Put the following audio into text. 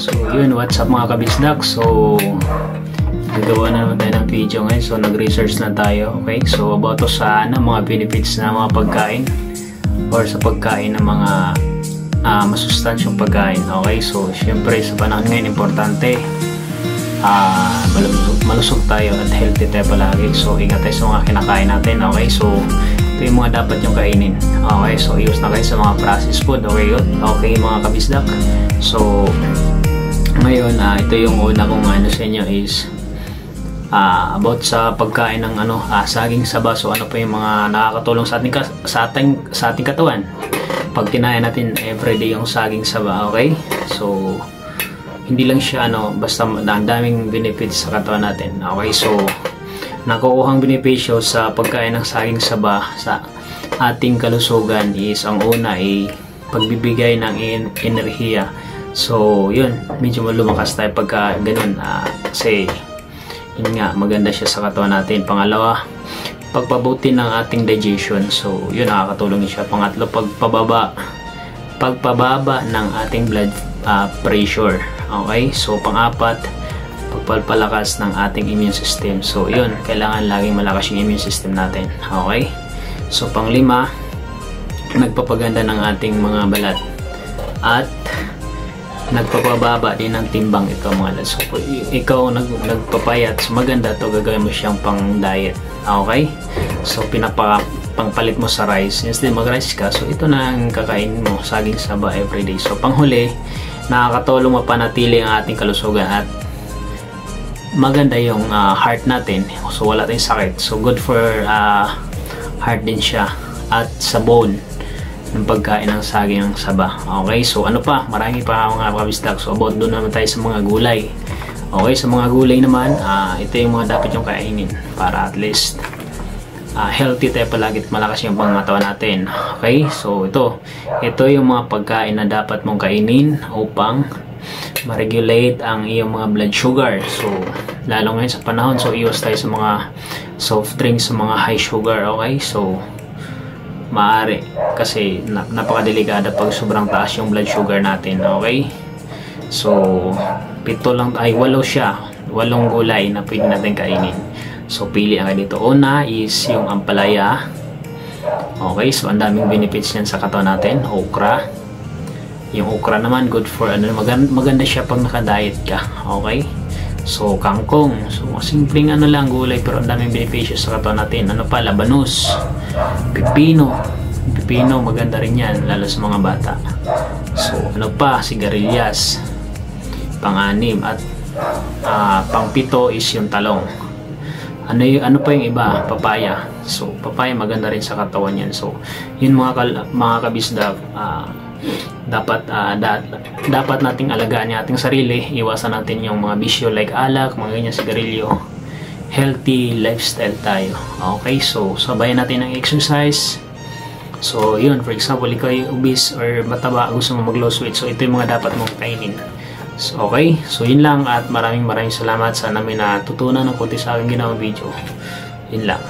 So yun, what's up mga kabisdak? So nagawa na naman tayo ng video ngayon. So nag-research na tayo. Okay, so about to sa mga benefits na mga pagkain or sa pagkain ng mga masustansyong pagkain. Okay, so syempre sa panahon ngayon importante malusog tayo at healthy tayo palagi. So ingat tayo sa mga kinakain natin. Okay, so ito yung mga dapat yung kainin. Okay, so iwas na kayo sa mga processed food. Okay yun? Okay mga kabisdak. So ngayon ito yung una kong sa inyo is about sa pagkain ng saging saba. So ano pa yung mga nakakatulong sa ating katawan pag kinain natin everyday yung saging saba. Okay, so hindi lang siya basta ang daming benefits sa katawan natin. Okay, so nakukuhang benepisyo sa pagkain ng saging saba sa ating kalusugan is ang una ay pagbibigay ng enerhiya. So yun, medyo lumakas tayo pagka ganun kasi yun nga, maganda siya sa katawan natin. Pangalawa, pagpabuti ng ating digestion. So yun, nakakatulong siya. Pangatlo, pagpababa ng ating blood pressure. Okay, so pang-apat, pagpapalakas ng ating immune system. So yun, kailangan laging malakas yung immune system natin. Okay, so pang-lima, nagpapaganda ng ating mga balat at nagpapababa din ng timbang ito mga lads. So ikaw nagpapayat, so maganda to, gagawin mo siyang pang diet. Okay, so pangpalit mo sa rice, instead mag-rice ka, so ito na ang kakain mo, saging saba everyday. So panghuli, nakakatulong mapanatili ang ating kalusugan at maganda yung heart natin, so wala tayong sakit. So good for heart din siya at sa bone ng pagkain ng saging ng saba. Okay, so ano pa, marami pa mga kabisdak. So about doon naman tayo sa mga gulay. Okay, sa mga gulay naman, ito yung mga dapat yung kainin para at least healthy tayo palagi at malakas yung pangatawan natin. Okay, so ito yung mga pagkain na dapat mong kainin upang ma-regulate ang iyong mga blood sugar. So lalo ngayon sa panahon, so iwas tayo sa mga soft drinks, sa mga high sugar. Okay, so maaari kasi napakadelikado pag sobrang taas yung blood sugar natin. Okay, so 8 gulay na pwede natin kainin. So pili ang dito. Una is yung ampalaya. Okay, so ang daming benefits niyan sa katawan natin. Okra, yung okra naman good for maganda siya pag naka-diet ka. Okay, so kangkong, so simpleng lang gulay pero ang daming benepisyo sa katawan natin. Ano pa, labanos, pipino, maganda rin yan lalo sa mga bata. So ano pa, sigarilyas. Pang-anim at pang-pito is yung talong. Ano pa yung iba? Papaya. So papaya maganda rin sa katawan yan. So yun mga kabisdak, dapat nating alagaan yung ating sarili. Iwasan natin yung mga bisyo like alak, mga ganyan, sigarilyo. Healthy lifestyle tayo. Okay, so sabayan natin ng exercise. So yun, for example, ikaw yung obese or mataba, gusto mo mag-lose weight, so ito yung mga dapat mong kainin. So, okay, so yun lang at maraming salamat. Sana may natutunan ng konti sa aking ginawang video. Yun lang.